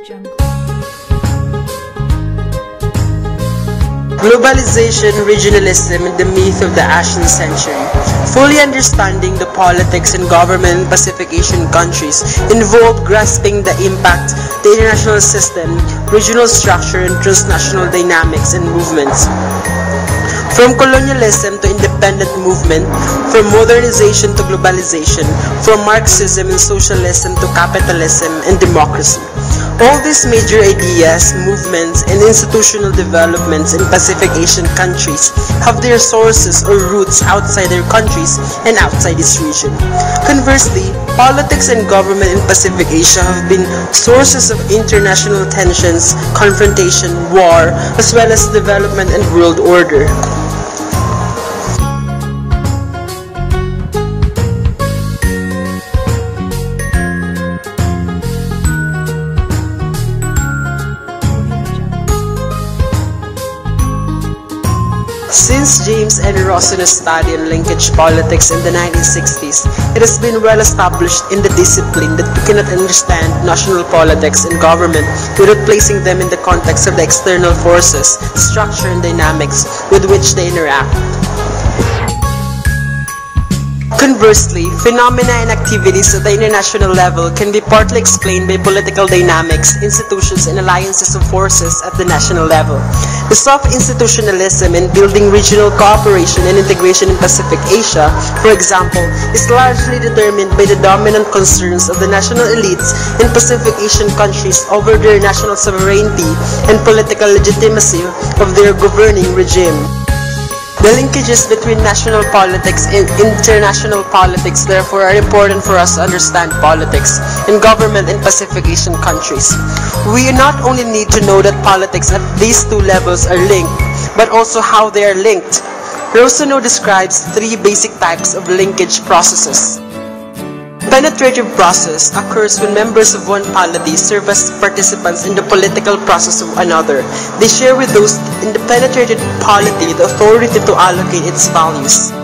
Globalization, regionalism, and the myth of the Asian century. Fully understanding the politics and government in Pacific Asian countries involved grasping the impact, the international system, regional structure, and transnational dynamics and movements. From colonialism to independent movement, from modernization to globalization, from Marxism and socialism to capitalism and democracy. All these major ideas, movements, and institutional developments in Pacific Asian countries have their sources or roots outside their countries and outside this region. Conversely, politics and government in Pacific Asia have been sources of international tensions, confrontation, war, as well as development and world order. Since James and Rossino's study on linkage politics in the 1960s, it has been well established in the discipline that we cannot understand national politics and government without placing them in the context of the external forces, structure, and dynamics with which they interact. Conversely, phenomena and activities at the international level can be partly explained by political dynamics, institutions, and alliances of forces at the national level. The soft institutionalism in building regional cooperation and integration in Pacific Asia, for example, is largely determined by the dominant concerns of the national elites in Pacific Asian countries over their national sovereignty and political legitimacy of their governing regime. The linkages between national politics and international politics therefore are important for us to understand politics and government in Pacific Asian countries. We not only need to know that politics at these two levels are linked, but also how they are linked. Rossino describes three basic types of linkage processes. Penetrative process occurs when members of one polity serve as participants in the political process of another. They share with those in the penetrated polity the authority to allocate its values.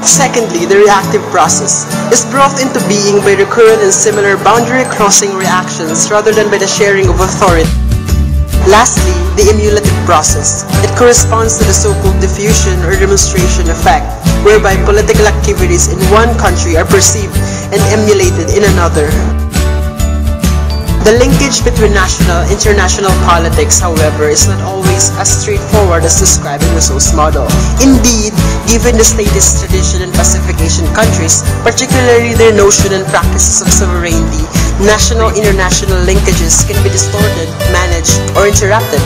Secondly, the reactive process is brought into being by recurrent and similar boundary-crossing reactions rather than by the sharing of authority. Lastly, the emulative process. It corresponds to the so-called diffusion or demonstration effect, whereby political activities in one country are perceived and emulated in another. The linkage between national and international politics, however, is not always as straightforward as described in Rousseau's model. Indeed, given the status tradition in Pacific Asian countries, particularly their notion and practices of sovereignty, national-international linkages can be distorted, managed, or interrupted.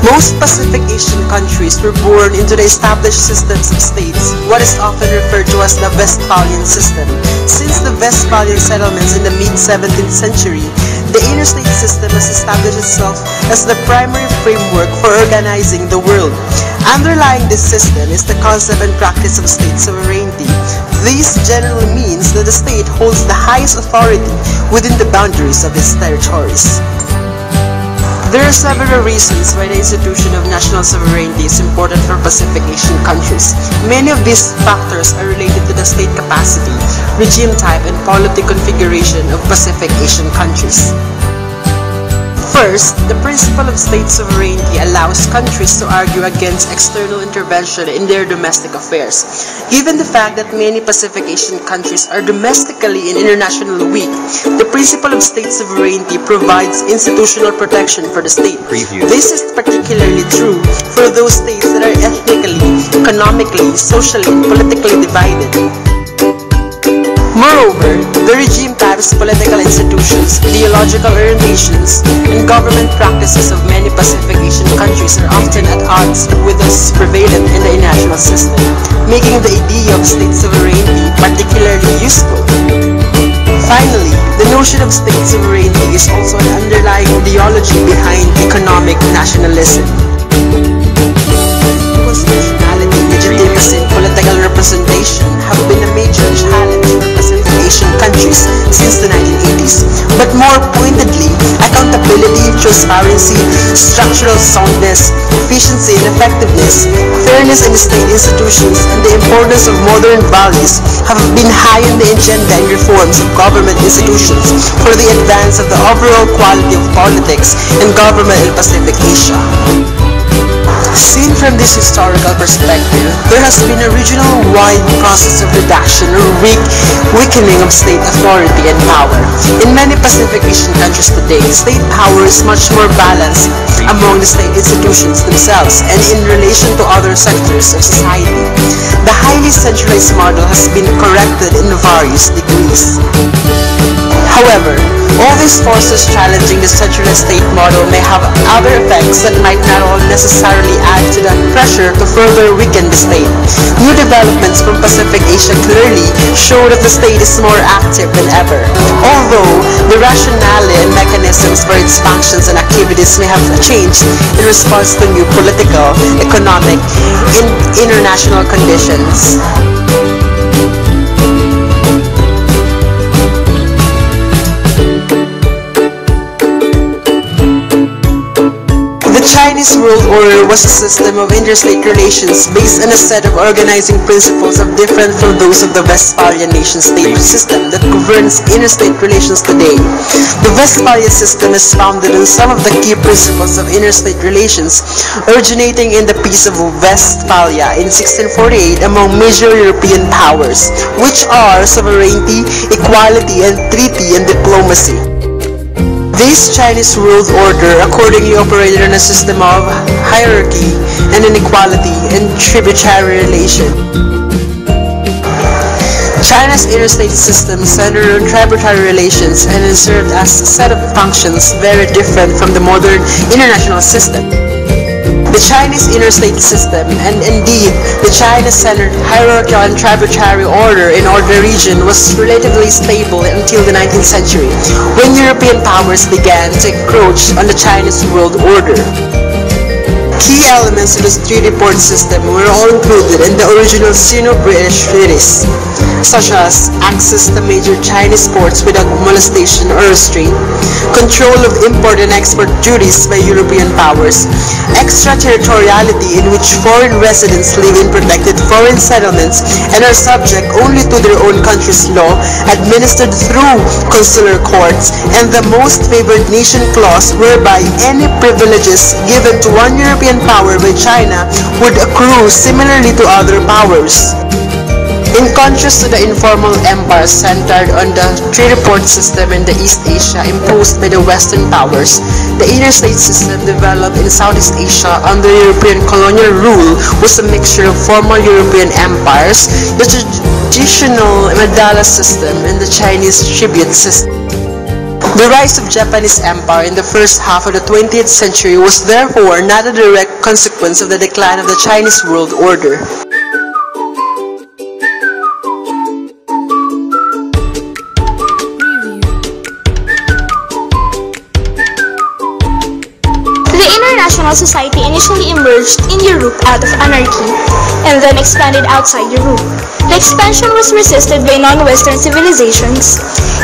Most Pacific Asian countries were born into the established systems of states, what is often referred to as the Westphalian system. Since the Westphalian settlements in the mid-17th century, the interstate system has established itself as the primary framework for organizing the world. Underlying this system is the concept and practice of state sovereignty. This generally means that the state holds the highest authority within the boundaries of its territories. There are several reasons why the institution of national sovereignty is important for Pacific Asian countries. Many of these factors are related to the state capacity, regime type, and polity configuration of Pacific Asian countries. First, the principle of state sovereignty allows countries to argue against external intervention in their domestic affairs. Given the fact that many Pacific Asian countries are domestically and internationally weak, the principle of state sovereignty provides institutional protection for the state. This is particularly true for those states that are ethnically, economically, socially, and politically divided. Moreover, the regime types, political institutions, ideological orientations, and government practices of many Pacific Asian countries are often at odds with those prevalent in the international system, making the idea of state sovereignty particularly useful. Finally, the notion of state sovereignty is also an underlying ideology behind economic nationalism. Constitutionality, legitimacy, and political representation have been a major challenge for Pacific Asian countries since the 1980s. But more pointedly, accountability accountability, transparency, structural soundness, efficiency and effectiveness, fairness in state institutions, and the importance of modern values have been high on the agenda and reforms of government institutions for the advance of the overall quality of politics and government in Pacific Asia. Seen from this historical perspective, there has been a regional-wide process of reduction or weakening of state authority and power. In many Pacific Asian countries today, state power is much more balanced among the state institutions themselves and in relation to other sectors of society. The highly centralized model has been corrected in various degrees. However, all these forces challenging the centralized state model may have other effects that might not all necessarily add to the pressure to further weaken the state. New developments from Pacific Asia clearly show that the state is more active than ever. Although the rationale and mechanisms for its functions and activities may have changed in response to new political, economic, and international conditions. The Chinese world order was a system of interstate relations based on a set of organizing principles of different from those of the Westphalian nation-state system that governs interstate relations today. The Westphalian system is founded on some of the key principles of interstate relations originating in the Peace of Westphalia in 1648 among major European powers, which are sovereignty, equality, and treaty and diplomacy. This Chinese world order accordingly operated on a system of hierarchy and inequality and tributary relation. China's interstate system centered on tributary relations and it served as a set of functions very different from the modern international system. The Chinese interstate system, and indeed the China-centered hierarchical and tributary order in the region, was relatively stable until the 19th century, when European powers began to encroach on the Chinese world order. Key elements of the treaty port system were all included in the original Sino-British treaties, such as access to major Chinese ports without molestation or restraint, control of import and export duties by European powers, extraterritoriality in which foreign residents live in protected foreign settlements and are subject only to their own country's law administered through consular courts, and the most favored nation clause whereby any privileges given to one European power by China would accrue similarly to other powers. In contrast to the informal empires centered on the treaty port system in the East Asia imposed by the Western powers, the interstate system developed in Southeast Asia under European colonial rule was a mixture of formal European empires, the traditional Mandala system, and the Chinese tribute system. The rise of Japanese empire in the first half of the 20th century was therefore not a direct consequence of the decline of the Chinese world order. International society initially emerged in Europe out of anarchy, and then expanded outside Europe. The expansion was resisted by non-Western civilizations.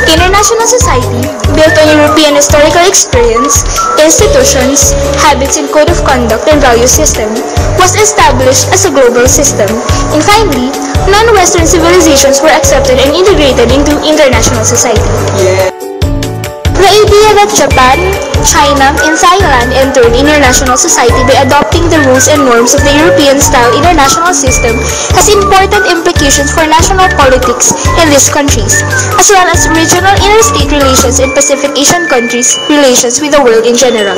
International society, built on European historical experience, institutions, habits and code of conduct and value system, was established as a global system. And finally, non-Western civilizations were accepted and integrated into international society. The idea that Japan, China, and Thailand entered international society by adopting the rules and norms of the European-style international system has important implications for national politics in these countries, as well as regional interstate relations in Pacific Asian countries' relations with the world in general.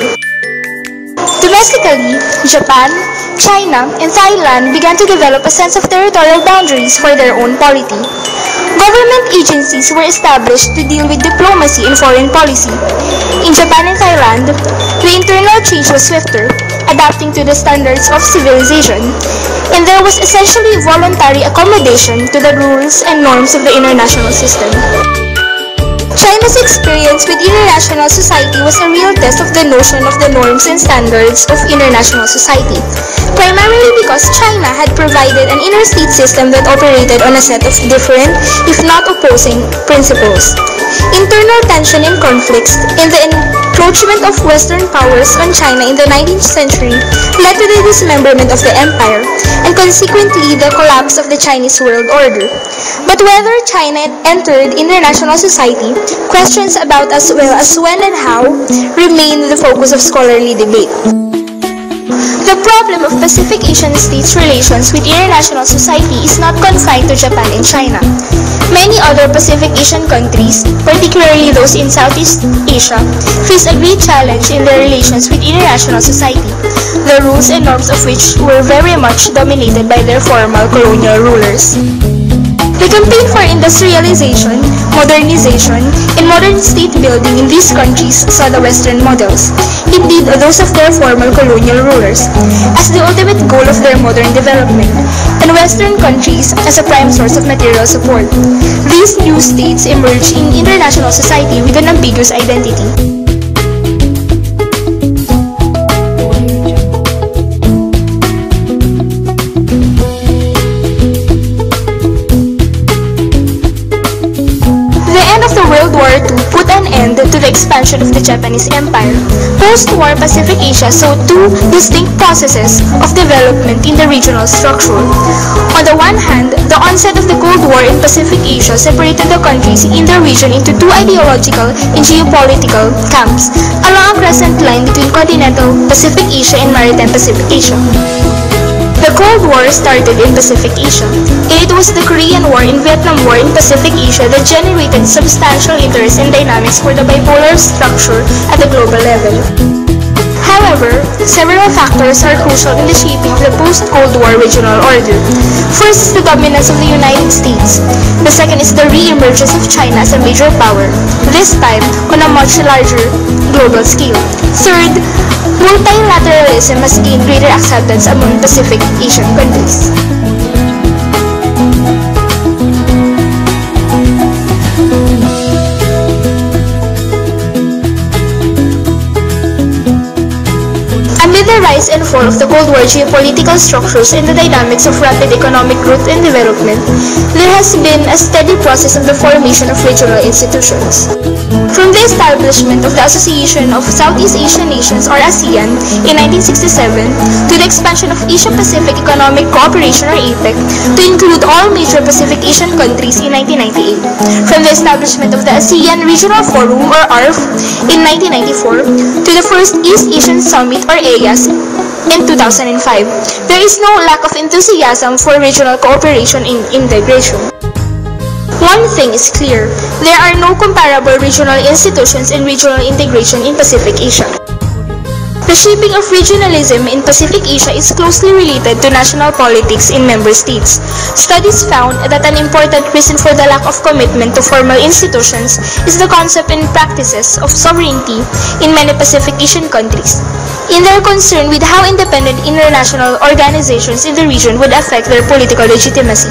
Domestically, Japan, China, and Thailand began to develop a sense of territorial boundaries for their own polity. Government agencies were established to deal with diplomacy and foreign policy. In Japan and Thailand, the internal change was swifter, adapting to the standards of civilization, and there was essentially voluntary accommodation to the rules and norms of the international system. China's experience with international society was a real test of the notion of the norms and standards of international society, primarily because China had provided an interstate system that operated on a set of different, if not opposing, principles. Internal tension and conflicts in the encroachment of Western powers on China in the 19th century led to the dismemberment of the empire and consequently the collapse of the Chinese world order. But whether China entered international society, questions about as well as when and how remain the focus of scholarly debate. The problem of Pacific Asian states' relations with international society is not confined to Japan and China. Many other Pacific Asian countries, particularly those in Southeast Asia, face a great challenge in their relations with international society, the rules and norms of which were very much dominated by their former colonial rulers. The campaign for industrialization, modernization, and modern state building in these countries saw the Western models, indeed those of their former colonial rulers, as the ultimate goal of their modern development, and Western countries as a prime source of material support. These new states emerged in international society with an ambiguous identity. World War II put an end to the expansion of the Japanese Empire. Post-war Pacific Asia saw two distinct processes of development in the regional structure. On the one hand, the onset of the Cold War in Pacific Asia separated the countries in the region into two ideological and geopolitical camps along a crescent line between continental Pacific Asia and maritime Pacific Asia. The Cold War started in Pacific Asia, and it was the Korean War and Vietnam War in Pacific Asia that generated substantial interest and dynamics for the bipolar structure at the global level. However, several factors are crucial in the shaping of the post-Cold War regional order. First is the dominance of the United States. The second is the re-emergence of China as a major power, this time on a much larger global scale. Third, multilateralism has gained greater acceptance among Pacific Asian countries. Amid the rise and fall of the Cold War geopolitical structures and the dynamics of rapid economic growth and development, there has been a steady process of the formation of regional institutions. From the establishment of the Association of Southeast Asian Nations or ASEAN in 1967 to the expansion of Asia-Pacific Economic Cooperation or APEC to include all major Pacific Asian countries in 1998. From the establishment of the ASEAN Regional Forum or ARF in 1994 to the first East Asian Summit or EAS in 2005, there is no lack of enthusiasm for regional cooperation and integration. One thing is clear, there are no comparable regional institutions and regional integration in Pacific Asia. The shaping of regionalism in Pacific Asia is closely related to national politics in member states. Studies found that an important reason for the lack of commitment to formal institutions is the concept and practices of sovereignty in many Pacific Asian countries, in their concern with how independent international organizations in the region would affect their political legitimacy.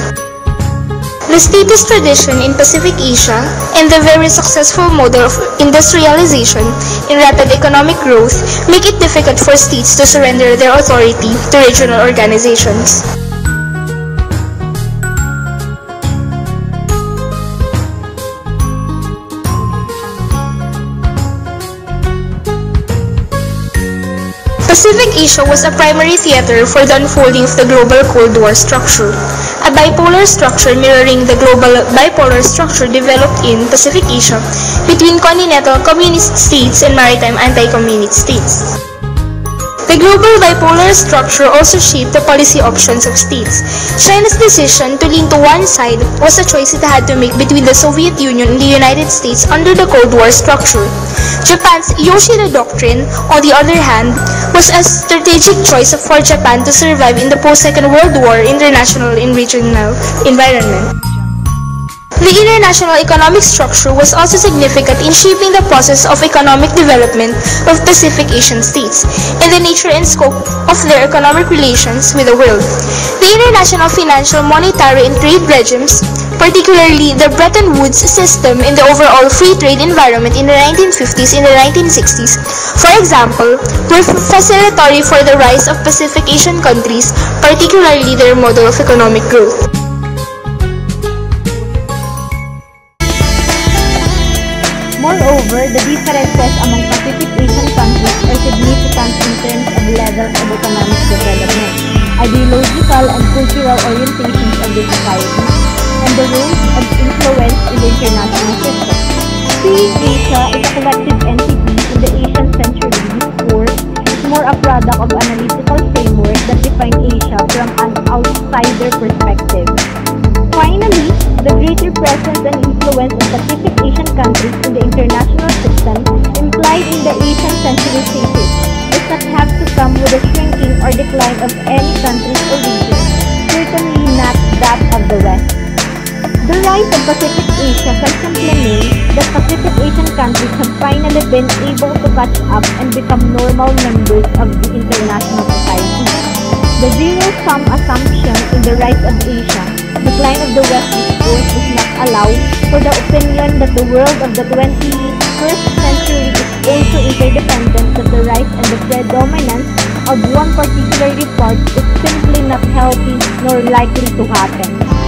The statist tradition in Pacific Asia and the very successful model of industrialization and rapid economic growth make it difficult for states to surrender their authority to regional organizations. Pacific Asia was a primary theater for the unfolding of the global Cold War structure, a bipolar structure mirroring the global bipolar structure developed in Pacific Asia between continental communist states and maritime anti-communist states. The global bipolar structure also shaped the policy options of states. China's decision to lean to one side was a choice it had to make between the Soviet Union and the United States under the Cold War structure. Japan's Yoshida Doctrine, on the other hand, was a strategic choice for Japan to survive in the post-Second World War international and regional environment. The international economic structure was also significant in shaping the process of economic development of Pacific Asian states and the nature and scope of their economic relations with the world. The international financial, monetary, and trade regimes, particularly the Bretton Woods system in the overall free trade environment in the 1950s and the 1960s, for example, were facilitatory for the rise of Pacific Asian countries, particularly their model of economic growth. Moreover, However, the differences among Pacific Asian countries are significant in terms of levels of economic development, ideological and cultural orientations of the society, and the roles of influence in the international system. Seeing Asia as a collective entity in the Asian century, this course is more a product of analytical framework that define Asia from an outsider perspective. Finally, the greater presence and influence of Pacific Asian countries in the international system implied in the Asian century thesis does not have to come with a shrinking or decline of any country's or region, certainly not that of the West. The rise of Pacific Asia can simply mean that Pacific Asian countries have finally been able to catch up and become normal members of the international society. The zero-sum assumption in the rise of Asia, decline of the West discourse does not allow for the opinion that the world of the 21st century is also interdependent, that the rise and the predominance of one particular part is simply not healthy nor likely to happen.